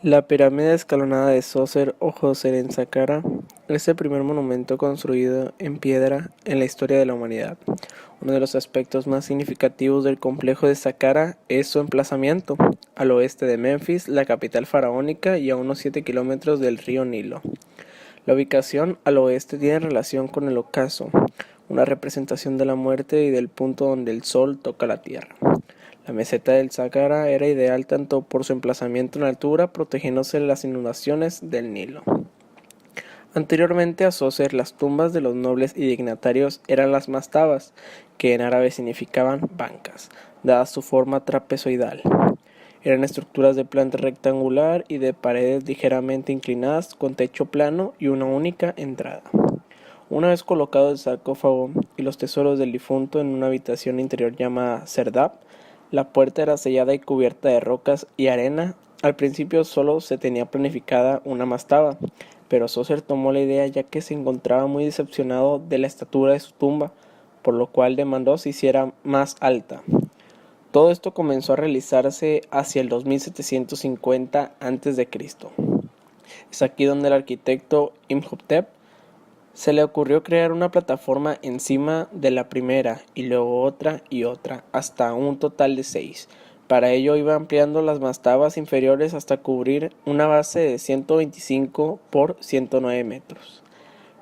La pirámide escalonada de Djoser o Djoser en Saqqara es el primer monumento construido en piedra en la historia de la humanidad. Uno de los aspectos más significativos del complejo de Saqqara es su emplazamiento, al oeste de Memphis, la capital faraónica, y a unos 7 kilómetros del río Nilo. La ubicación al oeste tiene relación con el ocaso, una representación de la muerte y del punto donde el sol toca la tierra. La meseta del Sáhara era ideal tanto por su emplazamiento en altura, protegiéndose de las inundaciones del Nilo. Anteriormente a Djoser, las tumbas de los nobles y dignatarios eran las mastabas, que en árabe significaban bancas, dada su forma trapezoidal. Eran estructuras de planta rectangular y de paredes ligeramente inclinadas, con techo plano y una única entrada. Una vez colocado el sarcófago y los tesoros del difunto en una habitación interior llamada serdab, la puerta era sellada y cubierta de rocas y arena. Al principio solo se tenía planificada una mastaba, pero Djoser tomó la idea ya que se encontraba muy decepcionado de la estatura de su tumba, por lo cual demandó se hiciera más alta. Todo esto comenzó a realizarse hacia el 2750 a.C. Es aquí donde el arquitecto Imhotep se le ocurrió crear una plataforma encima de la primera y luego otra y otra, hasta un total de 6. Para ello iba ampliando las mastabas inferiores hasta cubrir una base de 125 por 109 metros.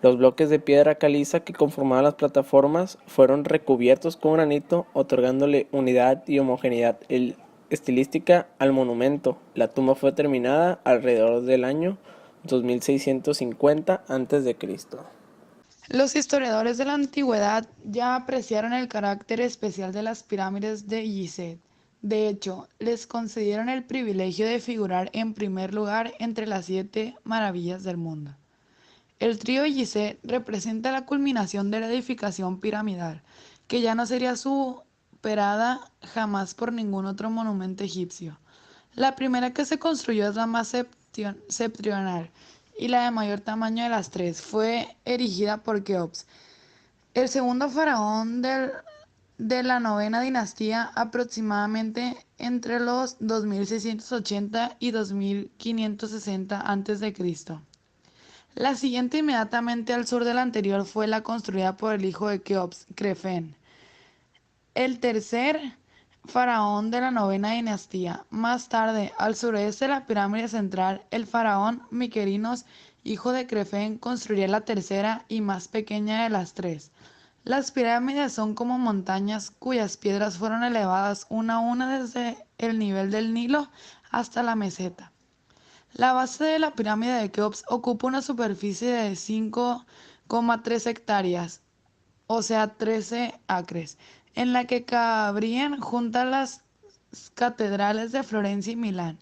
Los bloques de piedra caliza que conformaban las plataformas fueron recubiertos con granito, otorgándole unidad y homogeneidad estilística al monumento. La tumba fue terminada alrededor del año 2650 a.C. Los historiadores de la antigüedad ya apreciaron el carácter especial de las pirámides de Gizeh. De hecho, les concedieron el privilegio de figurar en primer lugar entre las 7 maravillas del mundo. El trío Gizeh representa la culminación de la edificación piramidal, que ya no sería superada jamás por ningún otro monumento egipcio. La primera que se construyó es la más septentrional y la de mayor tamaño de las tres. Fue erigida por Keops, el segundo faraón de la novena dinastía, aproximadamente entre los 2680 y 2560 a.C. La siguiente, inmediatamente al sur de la anterior, fue la construida por el hijo de Keops, Crefen, el tercer faraón de la novena dinastía. Más tarde, al sureste de la pirámide central, el faraón Miquerinos, hijo de Crefen, construiría la tercera y más pequeña de las tres. Las pirámides son como montañas cuyas piedras fueron elevadas una a una desde el nivel del Nilo hasta la meseta. La base de la pirámide de Keops ocupa una superficie de 5,3 hectáreas, o sea 13 acres, en la que cabrían juntas las catedrales de Florencia y Milán,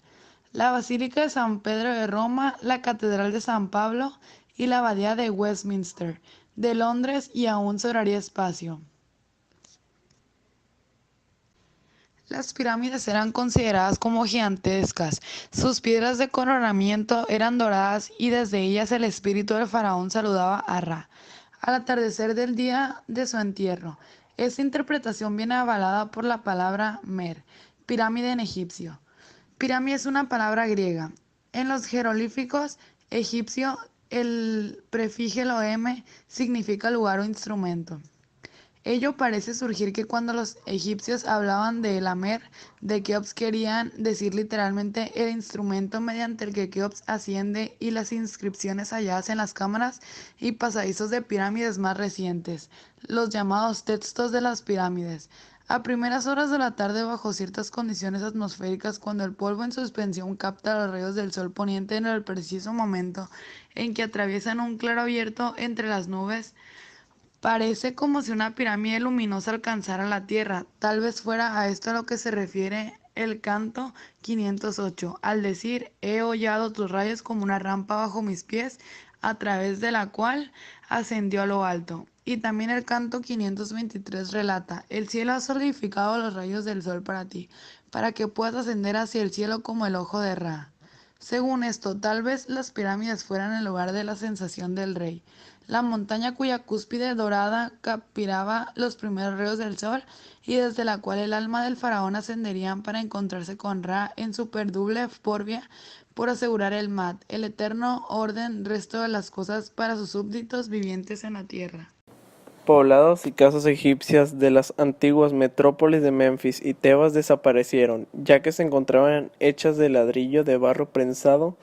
la Basílica de San Pedro de Roma, la Catedral de San Pablo y la Abadía de Westminster de Londres, y aún sobraría espacio. Las pirámides eran consideradas como gigantescas. Sus piedras de coronamiento eran doradas y desde ellas el espíritu del faraón saludaba a Ra al atardecer del día de su entierro. Esta interpretación viene avalada por la palabra Mer, pirámide en egipcio. Pirámide es una palabra griega. En los jeroglíficos egipcios, el prefijo m significa lugar o instrumento. Ello parece surgir que cuando los egipcios hablaban de Lamer de Keops querían decir literalmente el instrumento mediante el que Keops asciende, y las inscripciones halladas en las cámaras y pasadizos de pirámides más recientes, los llamados textos de las pirámides. A primeras horas de la tarde, bajo ciertas condiciones atmosféricas, cuando el polvo en suspensión capta los rayos del sol poniente en el preciso momento en que atraviesan un claro abierto entre las nubes, parece como si una pirámide luminosa alcanzara la tierra. Tal vez fuera a esto a lo que se refiere el canto 508, al decir: he hollado tus rayos como una rampa bajo mis pies, a través de la cual ascendió a lo alto. Y también el canto 523 relata: el cielo ha solidificado los rayos del sol para ti, para que puedas ascender hacia el cielo como el ojo de Ra. Según esto, tal vez las pirámides fueran el lugar de la ascensión del rey. la montaña cuya cúspide dorada capiraba los primeros rayos del sol y desde la cual el alma del faraón ascenderían para encontrarse con Ra en su perduble porvia por asegurar el Mat, el eterno orden, resto de las cosas para sus súbditos vivientes en la tierra. Poblados y casas egipcias de las antiguas metrópolis de Memphis y Tebas desaparecieron, ya que se encontraban hechas de ladrillo de barro prensado.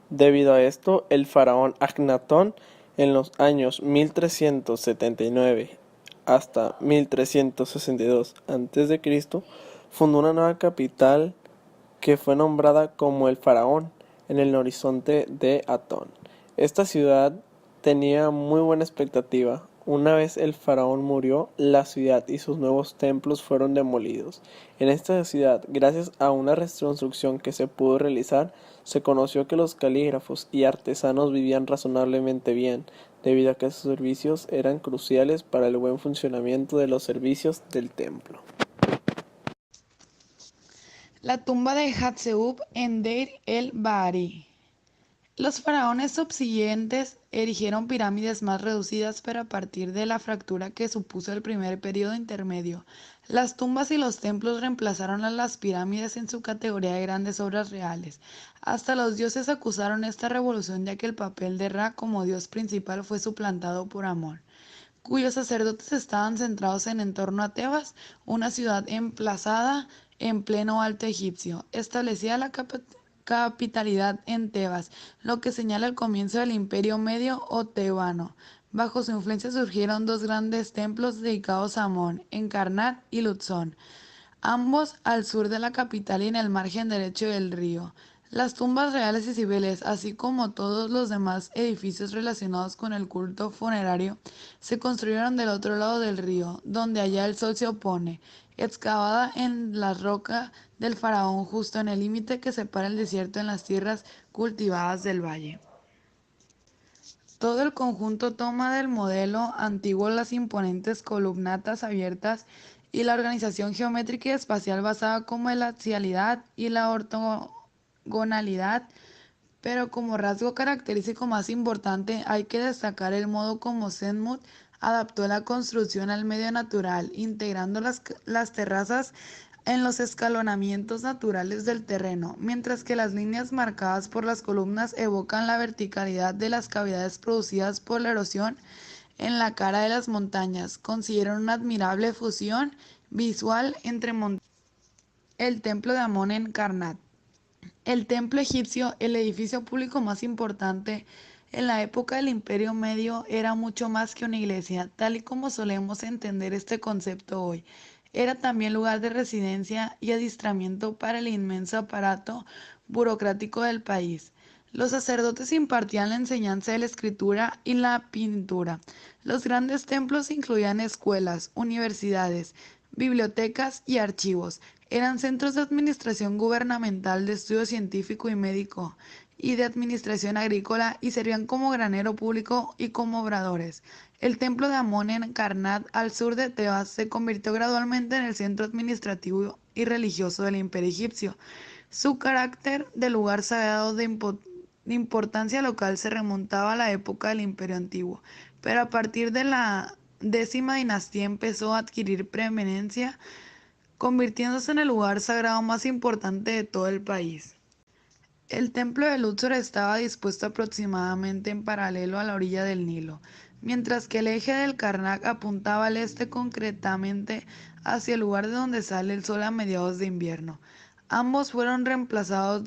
Debido a esto, el faraón Akhenatón, en los años 1379 hasta 1362 a.C., fundó una nueva capital que fue nombrada como el Faraón en el horizonte de Atón. Esta ciudad tenía muy buena expectativa. Una vez el faraón murió, la ciudad y sus nuevos templos fueron demolidos. En esta ciudad, gracias a una reconstrucción que se pudo realizar, se conoció que los calígrafos y artesanos vivían razonablemente bien, debido a que sus servicios eran cruciales para el buen funcionamiento de los servicios del templo. La tumba de Hatshepsut en Deir el-Bahari. Los faraones subsiguientes erigieron pirámides más reducidas, pero a partir de la fractura que supuso el primer periodo intermedio. Las tumbas y los templos reemplazaron a las pirámides en su categoría de grandes obras reales. Hasta los dioses acusaron esta revolución, ya que el papel de Ra como dios principal fue suplantado por Amón, cuyos sacerdotes estaban centrados en torno a Tebas, una ciudad emplazada en pleno Alto Egipcio. Establecida la capitalidad en Tebas, lo que señala el comienzo del Imperio Medio o Tebano. Bajo su influencia surgieron dos grandes templos dedicados a Amón, en Karnak y Luxón, ambos al sur de la capital y en el margen derecho del río. Las tumbas reales y civiles, así como todos los demás edificios relacionados con el culto funerario, se construyeron del otro lado del río, donde allá el sol se opone, excavada en la roca del faraón justo en el límite que separa el desierto en las tierras cultivadas del valle. Todo el conjunto toma del modelo antiguo las imponentes columnatas abiertas y la organización geométrica y espacial basada como en la axialidad y la ortogonalidad, pero como rasgo característico más importante hay que destacar el modo como Senmut adaptó la construcción al medio natural, integrando las terrazas en los escalonamientos naturales del terreno, mientras que las líneas marcadas por las columnas evocan la verticalidad de las cavidades producidas por la erosión en la cara de las montañas. Consideran una admirable fusión visual entre el templo de Amón en Karnak. El templo egipcio, el edificio público más importante en la época del Imperio Medio, era mucho más que una iglesia, tal y como solemos entender este concepto hoy. Era también lugar de residencia y adiestramiento para el inmenso aparato burocrático del país. Los sacerdotes impartían la enseñanza de la escritura y la pintura. Los grandes templos incluían escuelas, universidades, bibliotecas y archivos. Eran centros de administración gubernamental, de estudio científico y médico, y de administración agrícola, y servían como granero público y como obradores. El templo de Amón en Karnak, al sur de Tebas, se convirtió gradualmente en el centro administrativo y religioso del Imperio egipcio. Su carácter de lugar sagrado de importancia local se remontaba a la época del Imperio Antiguo, pero a partir de la décima dinastía empezó a adquirir preeminencia, convirtiéndose en el lugar sagrado más importante de todo el país. El templo de Luxor estaba dispuesto aproximadamente en paralelo a la orilla del Nilo, mientras que el eje del Karnak apuntaba al este, concretamente hacia el lugar de donde sale el sol a mediados de invierno. Ambos fueron reemplazados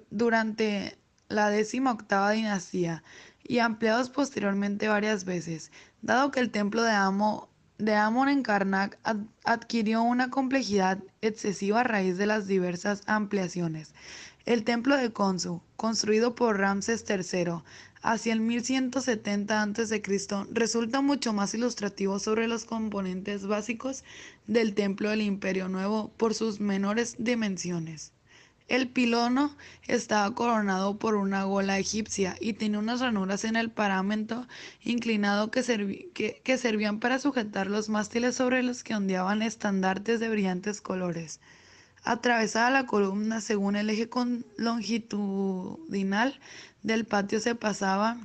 durante la 18ª dinastía y ampliados posteriormente varias veces, dado que el templo de Amon en Karnak adquirió una complejidad excesiva a raíz de las diversas ampliaciones. El templo de Khonsu, construido por Ramses III hacia el 1170 a.C., resulta mucho más ilustrativo sobre los componentes básicos del templo del Imperio Nuevo por sus menores dimensiones. El pilono estaba coronado por una gola egipcia y tenía unas ranuras en el paramento inclinado que servían para sujetar los mástiles sobre los que ondeaban estandartes de brillantes colores. Atravesada la columna según el eje longitudinal del patio se pasaba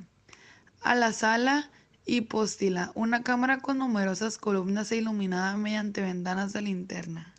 a la sala Hipóstila, una cámara con numerosas columnas e iluminada mediante ventanas de linterna.